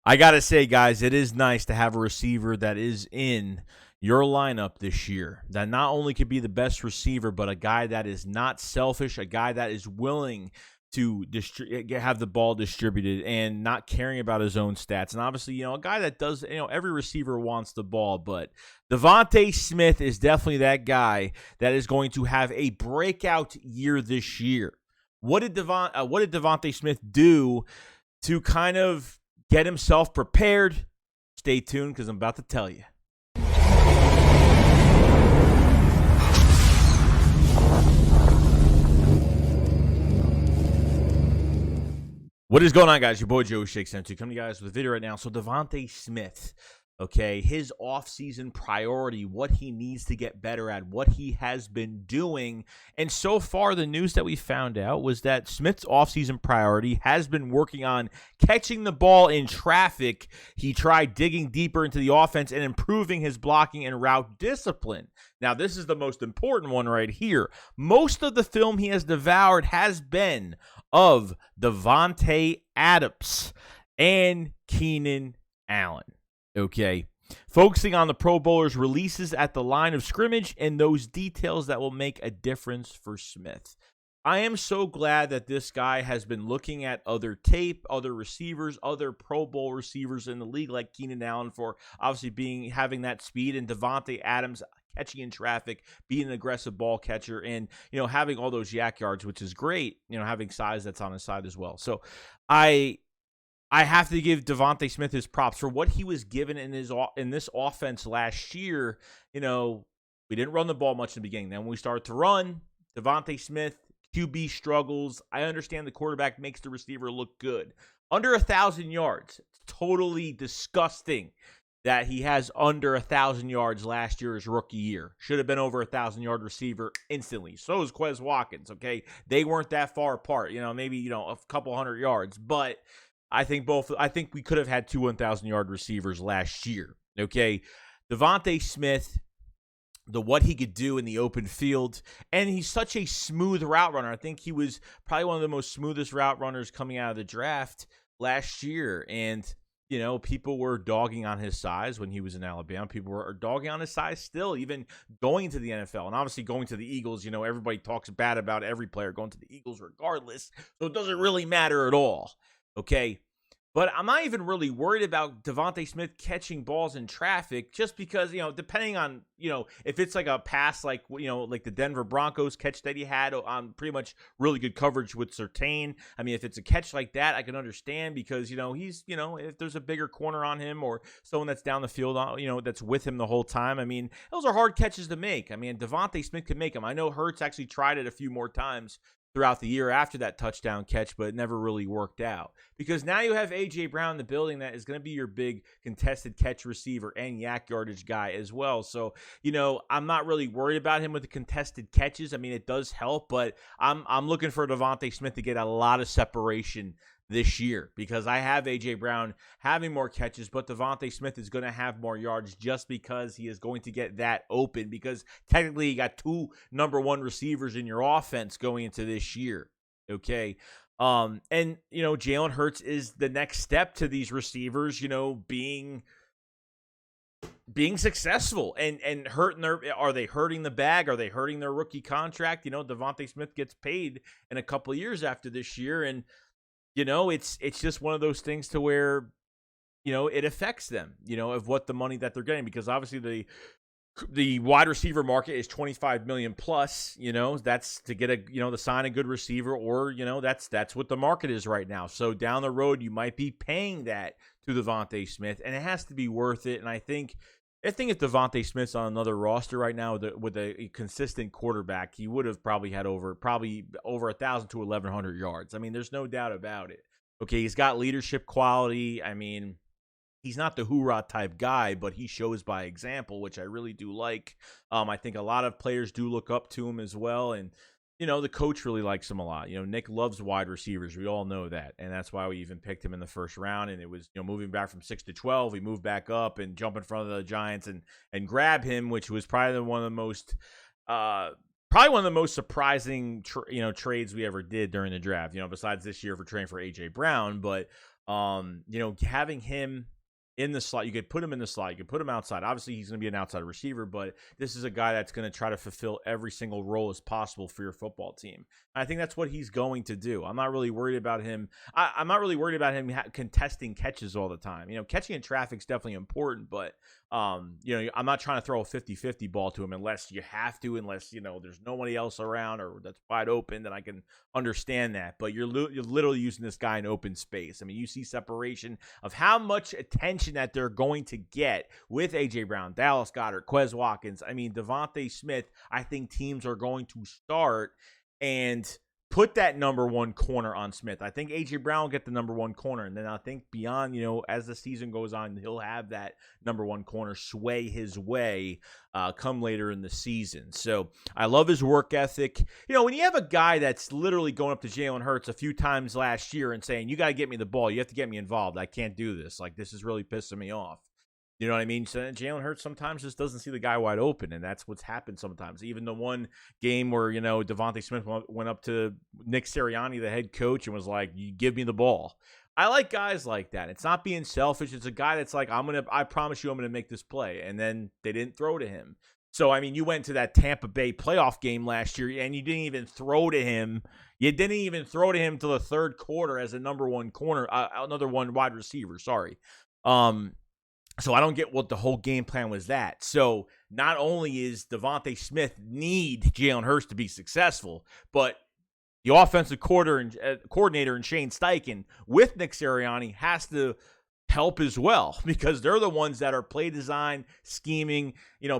I got to say, guys, it is nice to have a receiver that is in your lineup this year that not only could be the best receiver, but a guy that is not selfish, a guy that is willing to have the ball distributed and not caring about his own stats. And obviously, a guy that does, every receiver wants the ball, but Devonta Smith is definitely that guy that is going to have a breakout year this year. What did Devonta Smith do to kind of get himself prepared? Stay tuned because I'm about to tell you. What is going on, guys? Your boy Joe SHAKESQUAD coming to you guys with a video right now. So Devonta Smith, okay, his offseason priority, what he needs to get better at, what he has been doing. And so far, the news that we found out was that Smith's offseason priority has been working on catching the ball in traffic. He tried digging deeper into the offense and improving his blocking and route discipline. Now, this is the most important one right here. Most of the film he has devoured has been of Davante Adams and Keenan Allen. Okay, focusing on the Pro Bowlers' releases at the line of scrimmage and those details that will make a difference for Smith. I am so glad that this guy has been looking at other tape, other receivers, other Pro Bowl receivers in the league like Keenan Allen for obviously having that speed, and Davante Adams catching in traffic, being an aggressive ball catcher, and having all those yak yards, which is great. Having size that's on his side as well. So I have to give Devonta Smith his props for what he was given in this offense last year. We didn't run the ball much in the beginning. Then when we started to run, Devonta Smith, QB struggles. I understand the quarterback makes the receiver look good. Under 1,000 yards. It's totally disgusting that he has under 1,000 yards last year, his rookie year. Should have been over 1,000-yard receiver instantly. So is Quez Watkins, okay? They weren't that far apart, maybe, a couple hundred yards. But I think we could have had two 1,000-yard receivers last year, okay? Devonta Smith, what he could do in the open field, and he's such a smooth route runner. I think he was probably one of the most smoothest route runners coming out of the draft last year. And people were dogging on his size when he was in Alabama. People were dogging on his size still, even going to the NFL. And obviously going to the Eagles, everybody talks bad about every player going to the Eagles regardless. So it doesn't really matter at all, okay? But I'm not even really worried about Devonta Smith catching balls in traffic just because, depending on, if it's like a pass like the Denver Broncos catch that he had on pretty much really good coverage with Surtain. I mean, if it's a catch like that, I can understand because, he's, if there's a bigger corner on him or someone that's down the field, that's with him the whole time. I mean, those are hard catches to make. I mean, Devonta Smith can make them. I know Hurts actually tried it a few more times throughout the year after that touchdown catch, but it never really worked out. Because now you have A.J. Brown in the building that is going to be your big contested catch receiver and yak yardage guy as well. So, I'm not really worried about him with the contested catches. I mean, it does help, but I'm looking for Devonta Smith to get a lot of separation this year because I have A.J. Brown having more catches, but Devonta Smith is going to have more yards just because he is going to get that open because technically you got two number one receivers in your offense going into this year, okay? And, Jalen Hurts is the next step to these receivers, being successful and hurting are they hurting the bag? Are they hurting their rookie contract? Devonta Smith gets paid in a couple of years after this year, and it's just one of those things to where, it affects them, of what the money that they're getting, because obviously the wide receiver market is 25 million plus, that's to get to sign a good receiver, or, that's what the market is right now. So down the road, you might be paying that to Devonta Smith, and it has to be worth it. And I think if Devonta Smith's on another roster right now with a consistent quarterback, he would have probably had over 1,000 to 1,100 yards. I mean, there's no doubt about it. Okay, he's got leadership quality. I mean, he's not the hoorah type guy, but he shows by example, which I really do like. I think a lot of players do look up to him as well, and the coach really likes him a lot. Nick loves wide receivers. We all know that. And that's why we even picked him in the first round. And it was, moving back from 6 to 12, we moved back up and jump in front of the Giants and grab him, which was probably one of the most surprising, trades we ever did during the draft, besides this year for trading for A.J. Brown. But Having him in the slot, you could put him in the slot, you could put him outside. Obviously, he's going to be an outside receiver, but this is a guy that's going to try to fulfill every single role as possible for your football team. I think that's what he's going to do. I'm not really worried about him. I'm not really worried about him contesting catches all the time. Catching in traffic is definitely important, but I'm not trying to throw a 50-50 ball to him unless you have to, unless there's nobody else around or that's wide open. Then I can understand that. But you're literally using this guy in open space. I mean, you see separation of how much attention that they're going to get with A.J. Brown, Dallas Goedert, Quez Watkins. I mean, Devonta Smith, I think teams are going to start and put that number one corner on Smith. I think A.J. Brown will get the number one corner, and then I think beyond, as the season goes on, he'll have that number one corner sway his way come later in the season. So I love his work ethic. When you have a guy that's literally going up to Jalen Hurts a few times last year and saying, you got to get me the ball, you have to get me involved, I can't do this. Like, this is really pissing me off. You know what I mean? So Jalen Hurts sometimes just doesn't see the guy wide open, and that's what's happened sometimes. Even the one game where, Devonta Smith went up to Nick Sirianni, the head coach, and was like, you give me the ball. I like guys like that. It's not being selfish. It's a guy that's like, I promise you I'm going to make this play. And then they didn't throw to him. So, I mean, you went to that Tampa Bay playoff game last year, and you didn't even throw to him. You didn't even throw to him till the third quarter as a number one corner, another one wide receiver, sorry. So I don't get what the whole game plan was that. So not only is Devonta Smith need Jalen Hurts to be successful, but the offensive coordinator and Shane Steichen with Nick Sirianni has to help as well, because they're the ones that are play design, scheming,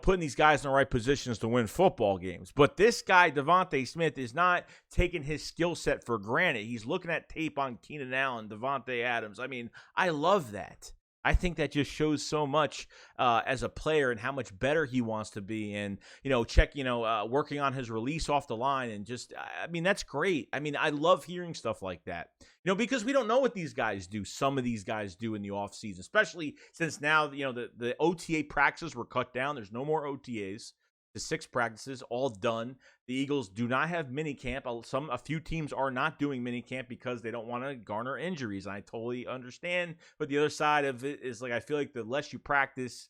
putting these guys in the right positions to win football games. But this guy, Devonta Smith, is not taking his skill set for granted. He's looking at tape on Keenan Allen, Devontae Adams. I mean, I love that. I think that just shows so much as a player and how much better he wants to be. And, working on his release off the line and just, that's great. I mean, I love hearing stuff like that, because we don't know what these guys do. Some of these guys do in the offseason, especially since now, the OTA practices were cut down. There's no more OTAs. The 6 practices all done. The Eagles do not have minicamp. A few teams are not doing minicamp because they don't want to garner injuries. I totally understand. But the other side of it is, like, I feel like the less you practice,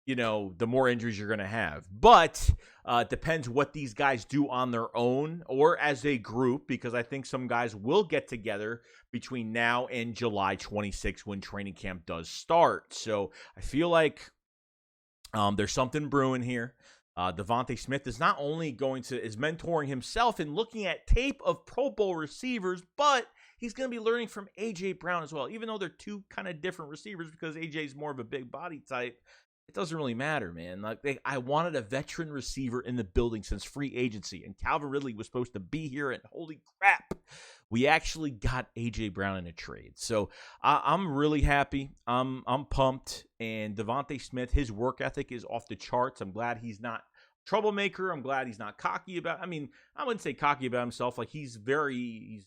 the more injuries you're going to have. But it depends what these guys do on their own or as a group, because I think some guys will get together between now and July 26th when training camp does start. So I feel like there's something brewing here. Devonta Smith is not only is mentoring himself and looking at tape of Pro Bowl receivers, but he's going to be learning from A.J. Brown as well. Even though they're two kind of different receivers, because A.J. is more of a big body type, it doesn't really matter, man. Like, I wanted a veteran receiver in the building since free agency, and Calvin Ridley was supposed to be here, and holy crap, we actually got A.J. Brown in a trade. So I'm really happy. I'm pumped. And Devonta Smith, his work ethic is off the charts. I'm glad he's not a troublemaker. I'm glad he's not cocky about. I wouldn't say cocky about himself. Like, he's very.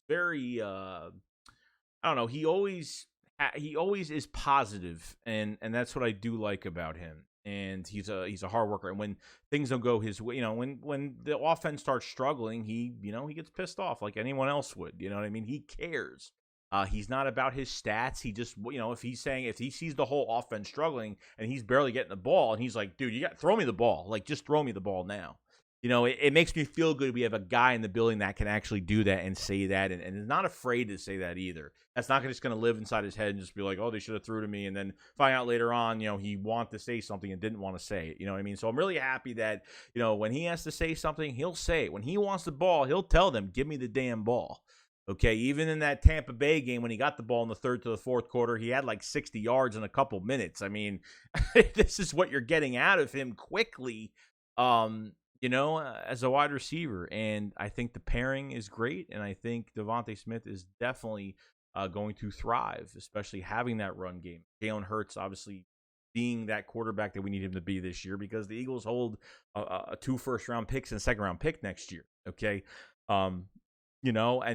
I don't know. He always is positive, and that's what I do like about him. And he's a hard worker. And when things don't go his way, when the offense starts struggling, he gets pissed off like anyone else would. You know what I mean? He cares. He's not about his stats. He just, if he sees the whole offense struggling and he's barely getting the ball, and he's like, dude, you got throw me the ball. Like, just throw me the ball now. It makes me feel good. We have a guy in the building that can actually do that and say that, and is not afraid to say that either. That's not just going to live inside his head and just be like, oh, they should have threw to me, and then find out later on, he wanted to say something and didn't want to say it. You know what I mean? So I'm really happy that, when he has to say something, he'll say it. When he wants the ball, he'll tell them, give me the damn ball. Okay, even in that Tampa Bay game when he got the ball in the third to the fourth quarter, he had like 60 yards in a couple minutes. I mean, this is what you're getting out of him quickly. As a wide receiver. And I think the pairing is great. And I think Devonta Smith is definitely going to thrive, especially having that run game. Jalen Hurts, obviously, being that quarterback that we need him to be this year, because the Eagles hold 2 first-round picks and a second-round pick next year. Okay. And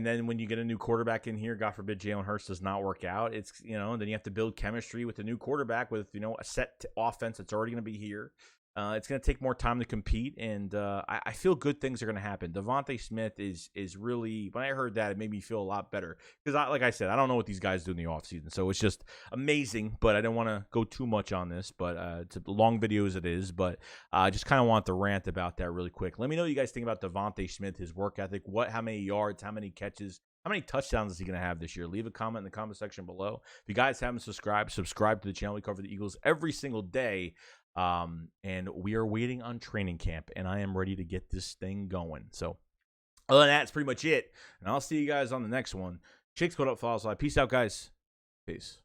then when you get a new quarterback in here, God forbid Jalen Hurts does not work out, it's, then you have to build chemistry with the new quarterback with, a set offense that's already going to be here. It's going to take more time to compete, and I feel good things are going to happen. Devonta Smith is really, when I heard that, it made me feel a lot better. Because, like I said, I don't know what these guys do in the offseason, so it's just amazing, but I don't want to go too much on this, but it's a long video as it is, but I just kind of want to rant about that really quick. Let me know what you guys think about Devonta Smith, his work ethic, how many yards, how many catches, how many touchdowns is he going to have this year? Leave a comment in the comment section below. If you guys haven't subscribed, subscribe to the channel. We cover the Eagles every single day. And we are waiting on training camp, and I am ready to get this thing going. So, other than that, that's pretty much it. And I'll see you guys on the next one. SHAKESQUAD up, follow us live. Peace out, guys. Peace.